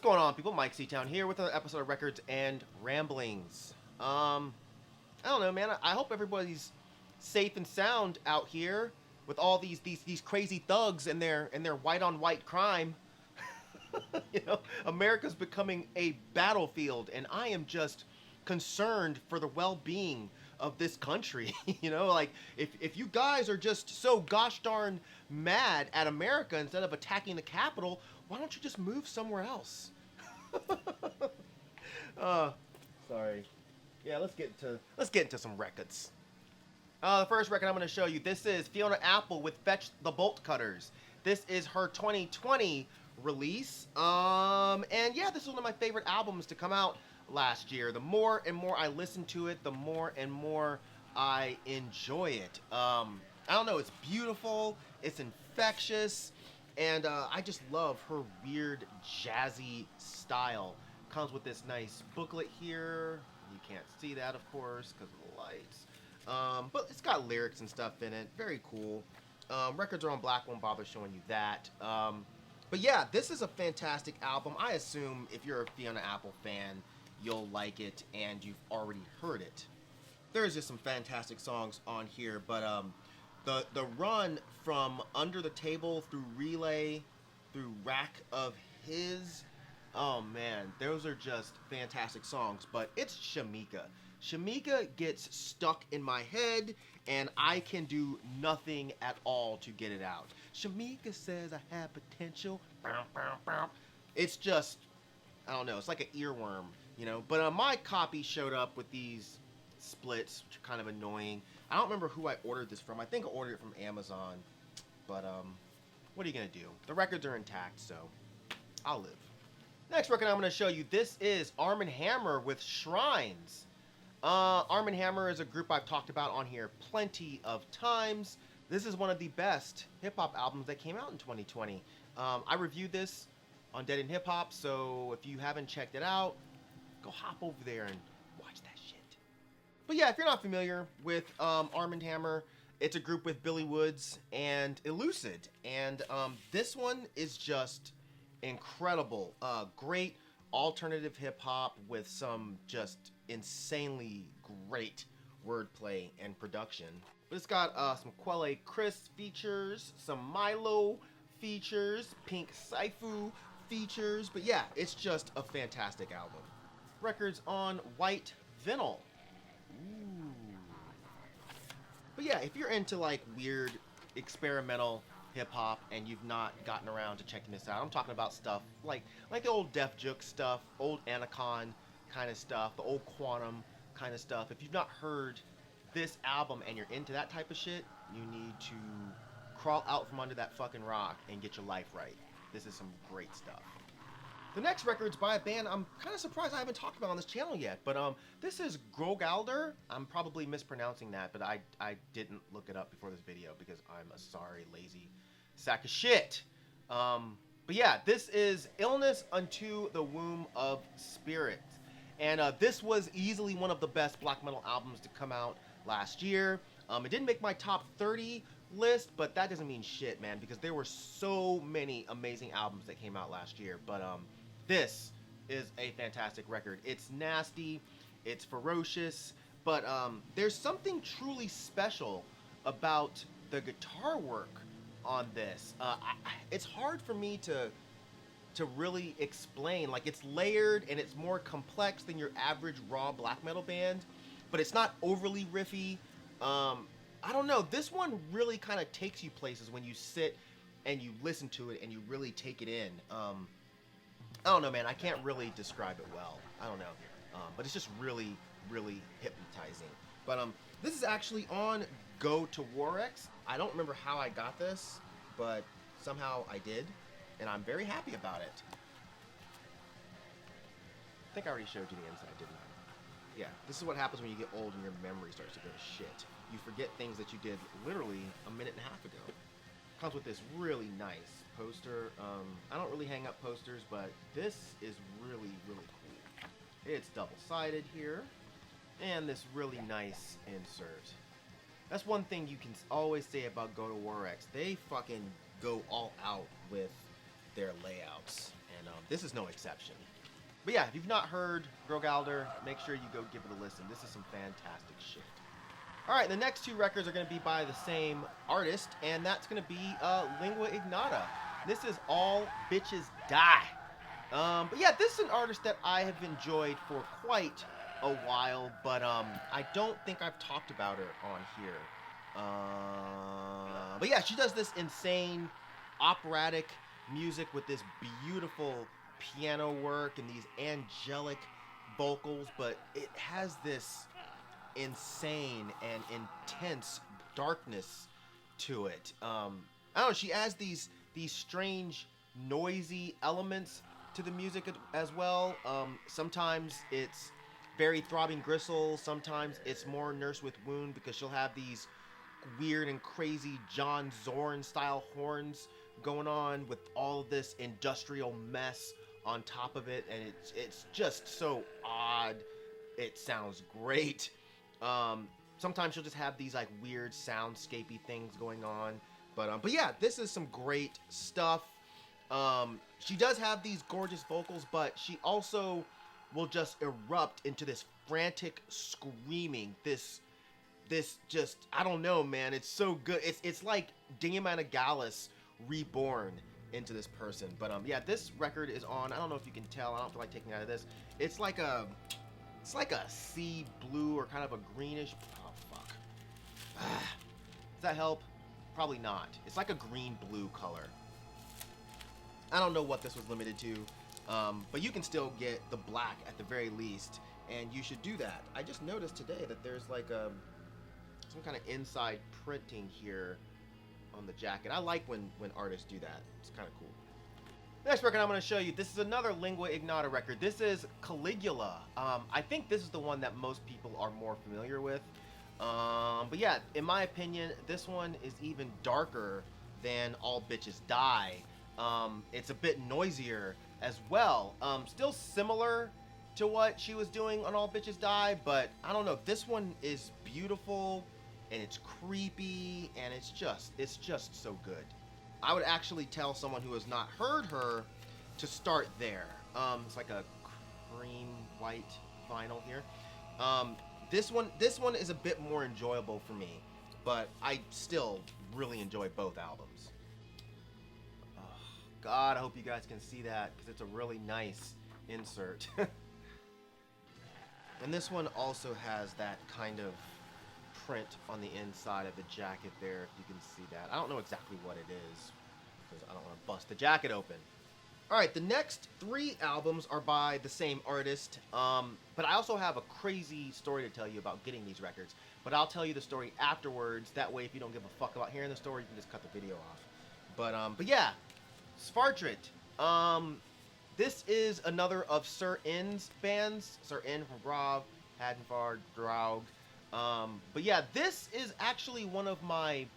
going on, people? Mike C-Town here with another episode of Records and Ramblings. I don't know, man. I hope everybody's safe and sound out here with all these crazy thugs and their white on white crime. You know, America's becoming a battlefield, and I am just concerned for the well-being of this country. You know, like if you guys are just so gosh darn mad at America instead of attacking the Capitol, why don't you just move somewhere else? Sorry. Yeah, let's get into some records. The first record I'm going to show you, this is Fiona Apple with Fetch the Bolt Cutters. This is her 2020 release. And yeah, this is one of my favorite albums to come out last year. The more and more I listen to it, the more and more I enjoy it. I don't know, it's beautiful, it's infectious, and I just love her weird jazzy style. Comes with this nice booklet here. You can't see that, of course, because of the lights. But it's got lyrics and stuff in it. Very cool. Records are on black, won't bother showing you that. But yeah, this is a fantastic album. I assume if you're a Fiona Apple fan, you'll like it, and you've already heard it. There's just some fantastic songs on here, but the run from Under the Table through Relay through Rack of His, oh man, those are just fantastic songs. But it's Shamika. Shamika gets stuck in my head, and I can do nothing at all to get it out. Shamika says I have potential. It's just, I don't know, it's like an earworm, you know. But my copy showed up with these splits, which are kind of annoying. I don't remember who I ordered this from. I think I ordered it from Amazon. But what are you going to do? The records are intact, so I'll live. Next record I'm going to show you, this is Armand Hammer with Shrines. Armand Hammer is a group I've talked about on here plenty of times. This is one of the best hip-hop albums that came out in 2020. I reviewed this on Dead in Hip Hop, so if you haven't checked it out, go hop over there and watch that shit. But yeah, if you're not familiar with Armand Hammer, it's a group with Billy Woods and Elucid, and this one is just incredible. Great alternative hip-hop with some just insanely great wordplay and production. But it's got some Quelle Chris features, some Milo features, Pink Saifu features, but yeah, it's just a fantastic album. Records on white vinyl. Ooh. But yeah, if you're into like weird experimental hip-hop and you've not gotten around to checking this out, I'm talking about stuff like the old Def Juk stuff, old Anacon kind of stuff, the old Quantum kind of stuff. If you've not heard this album and you're into that type of shit, you need to crawl out from under that fucking rock and get your life right. This is some great stuff. The next record's by a band I'm kind of surprised I haven't talked about on this channel yet, but this is Grogaldr. I'm probably mispronouncing that, but I didn't look it up before this video because I'm a sorry, lazy sack of shit. But yeah, this is Illness Unto the Womb of Spirit. And this was easily one of the best black metal albums to come out last year. It didn't make my top 30 list, but that doesn't mean shit, man, because there were so many amazing albums that came out last year. But this is a fantastic record. It's nasty, it's ferocious, but there's something truly special about the guitar work on this. It's hard for me to really explain. Like, it's layered and it's more complex than your average raw black metal band, but it's not overly riffy. I don't know, this one really kind of takes you places when you sit and you listen to it and you really take it in. I don't know, man, I can't really describe it well. I don't know, but it's just really, really hypnotizing. But this is actually on Go to Warex. I don't remember how I got this, but somehow I did, and I'm very happy about it. I think I already showed you the inside, didn't I? Yeah, this is what happens when you get old and your memory starts to go to shit. You forget things that you did literally a minute and a half ago. Comes with this really nice poster. I don't really hang up posters, but this is really, really cool. It's double-sided here, and this really nice insert. That's one thing you can always say about Go to Warex. They fucking go all out with their layouts, and this is no exception. But yeah, if you've not heard Grogaldr, make sure you go give it a listen. This is some fantastic shit. Alright, the next two records are going to be by the same artist, and that's going to be Lingua Ignota. This is All Bitches Die. But yeah, this is an artist that I have enjoyed for quite a while, but I don't think I've talked about her on here. But yeah, she does this insane operatic music with this beautiful piano work and these angelic vocals, but it has this insane and intense darkness to it. I don't know, she adds these strange noisy elements to the music as well. Sometimes it's very throbbing gristle, sometimes it's more Nurse with Wound, because she'll have these weird and crazy John Zorn style horns going on with all of this industrial mess on top of it, and it's just so odd. It sounds great. Sometimes she'll just have these like weird soundscapey things going on, but yeah, this is some great stuff. She does have these gorgeous vocals, but she also will just erupt into this frantic screaming, this just, I don't know, man, it's so good. It's like Diamantagalis reborn into this person. But yeah, this record is on, I don't know if you can tell, I don't feel like taking it out of this. It's like a sea blue or kind of a greenish, oh fuck. Does that help? Probably not. It's like a green blue color. I don't know what this was limited to, but you can still get the black at the very least, and you should do that. I just noticed today that there's like some kind of inside printing here on the jacket. I like when artists do that. It's kind of cool. Next record I'm going to show you, this is another Lingua Ignota record. This is Caligula. I think this is the one that most people are more familiar with. But yeah, in my opinion, this one is even darker than All Bitches Die. It's a bit noisier as well. Still similar to what she was doing on All Bitches Die, but I don't know. This one is beautiful, and it's creepy, and it's just so good. I would actually tell someone who has not heard her to start there. It's like a cream white vinyl here. This one is a bit more enjoyable for me, but I still really enjoy both albums. Oh, God, I hope you guys can see that, because it's a really nice insert. And this one also has that kind of print on the inside of the jacket there, if you can see that. I don't know exactly what it is, because I don't want to bust the jacket open. Alright, the next three albums are by the same artist, but I also have a crazy story to tell you about getting these records, but I'll tell you the story afterwards. That way, if you don't give a fuck about hearing the story, you can just cut the video off. But yeah, Svartrit. This is another of Sir In's bands. Sir In from Brav, Hadenfar, Draug. But yeah, this is actually one of my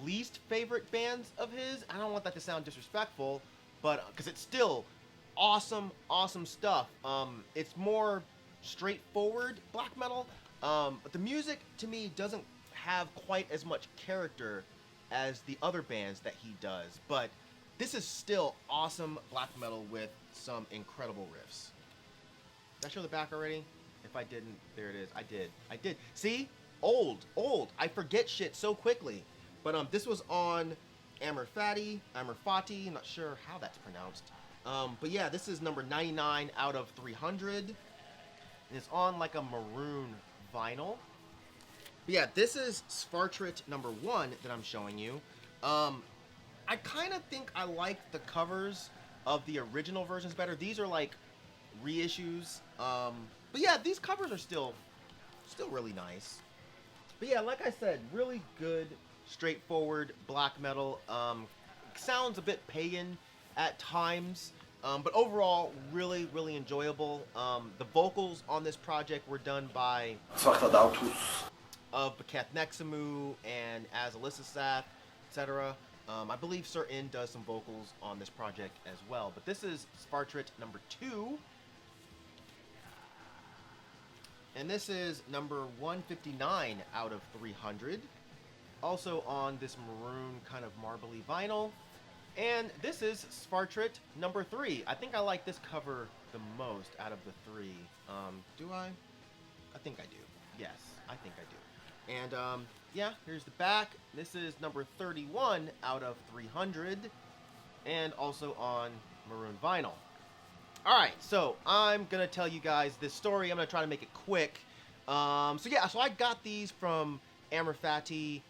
least favorite bands of his. I don't want that to sound disrespectful, but because it's still awesome stuff. It's more straightforward black metal, but the music to me doesn't have quite as much character as the other bands that he does. But this is still awesome black metal with some incredible riffs. Did I show the back already? If I didn't, there it is. I did. See? Old. I forget shit so quickly. But this was on Amorfati, I'm not sure how that's pronounced. But yeah, this is number 99 out of 300. And it's on like a maroon vinyl. But yeah, this is Svartrit number 1 that I'm showing you. I kind of think I like the covers of the original versions better. These are like reissues. But yeah, these covers are still really nice. But yeah, like I said, really good, straightforward black metal. Sounds a bit pagan at times, but overall really enjoyable. The vocals on this project were done by Svartrit of Bakath Nexamu and as Alyssa, etc. I believe Sir In does some vocals on this project as well. But this is Svartrit number 2. And this is number 159 out of 300. Also on this maroon kind of marbly vinyl. And this is Svartrit number 3. I think I like this cover the most out of the 3. Do I? I think I do. Yes, I think I do. And yeah, here's the back. This is number 31 out of 300. And also on maroon vinyl. Alright, so I'm going to tell you guys this story. I'm going to try to make it quick. So yeah, so I got these from Armand.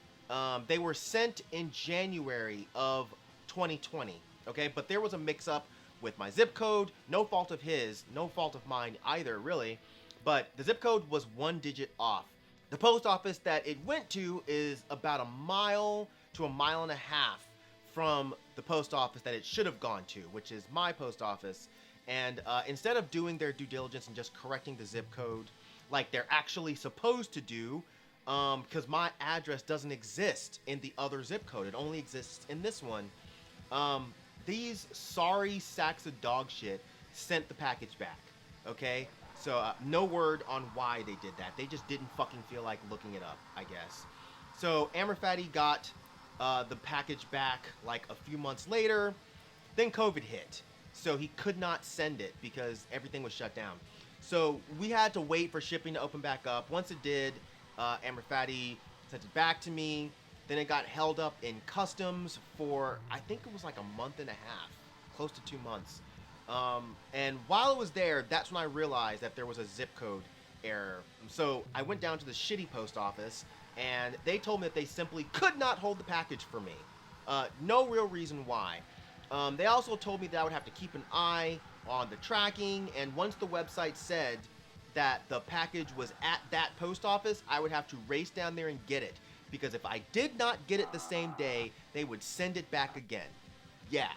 They were sent in January of 2020, okay? But there was a mix-up with my zip code. No fault of his, no fault of mine either, really. But the zip code was 1 digit off. The post office that it went to is about a mile to a mile and a half from the post office that it should have gone to, which is my post office. And instead of doing their due diligence and just correcting the zip code like they're actually supposed to do, because my address doesn't exist in the other zip code. It only exists in this one. These sorry sacks of dog shit sent the package back, okay? So no word on why they did that. They just didn't fucking feel like looking it up, I guess. So Armand got the package back like a few months later. Then COVID hit. So he could not send it because everything was shut down. So we had to wait for shipping to open back up. Once it did, Armand sent it back to me. Then it got held up in customs for, I think it was like a month and a half, close to 2 months. And while it was there, that's when I realized that there was a zip code error. So I went down to the shitty post office, and they told me that they simply could not hold the package for me. No real reason why. They also told me that I would have to keep an eye on the tracking, and once the website said that the package was at that post office, I would have to race down there and get it. Because if I did not get it the same day, they would send it back again. Yeah,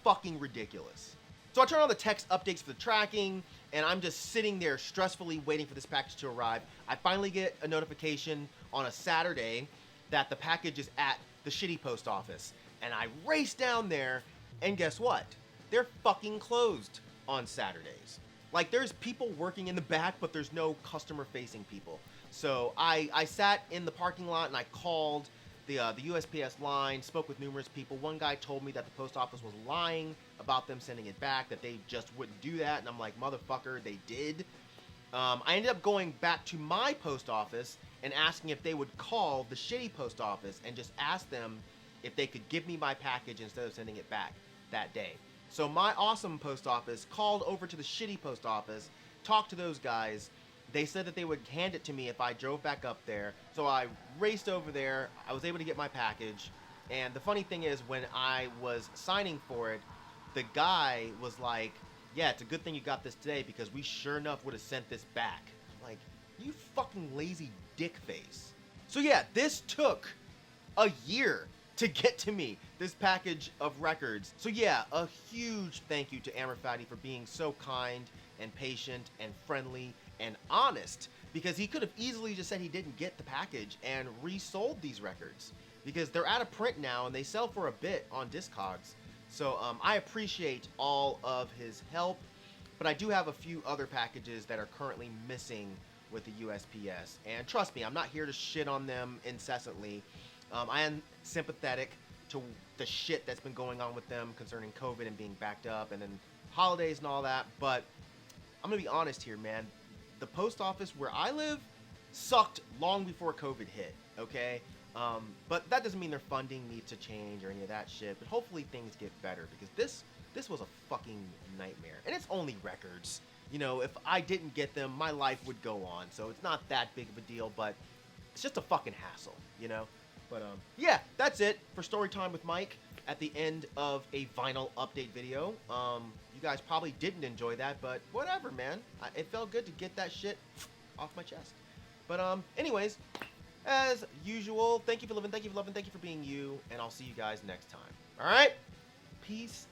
fucking ridiculous. So I turn on the text updates for the tracking, and I'm just sitting there stressfully waiting for this package to arrive. I finally get a notification on a Saturday that the package is at the shitty post office. And I race down there, and guess what? They're fucking closed on Saturdays. Like, there's people working in the back, but there's no customer-facing people. So I sat in the parking lot and I called the USPS line, spoke with numerous people. One guy told me that the post office was lying about them sending it back, that they just wouldn't do that. And I'm like, motherfucker, they did. I ended up going back to my post office and asking if they would call the shitty post office and just ask them if they could give me my package instead of sending it back that day. So my awesome post office called over to the shitty post office, talked to those guys. They said that they would hand it to me if I drove back up there. So I raced over there. I was able to get my package. And the funny thing is, when I was signing for it, the guy was like, yeah, it's a good thing you got this today because we sure enough would have sent this back. I'm like, you fucking lazy dick face. So yeah, this took a year to get to me, this package of records. So yeah, a huge thank you to Armand for being so kind and patient and friendly and honest, because he could have easily just said he didn't get the package and resold these records, because they're out of print now and they sell for a bit on Discogs. So I appreciate all of his help, but I do have a few other packages that are currently missing with the USPS, and trust me, I'm not here to shit on them incessantly. I am sympathetic to the shit that's been going on with them concerning COVID and being backed up and then holidays and all that, but I'm gonna be honest here, man. The post office where I live sucked long before COVID hit, okay? But that doesn't mean their funding needs to change or any of that shit, but hopefully things get better, because this was a fucking nightmare. And it's only records. You know, if I didn't get them, my life would go on, so it's not that big of a deal, but it's just a fucking hassle, you know? But yeah, that's it for story time with Myke at the end of a vinyl update video. You guys probably didn't enjoy that, but whatever, man. It felt good to get that shit off my chest. But anyways, as usual, thank you for living, thank you for loving, thank you for being you, and I'll see you guys next time. All right? Peace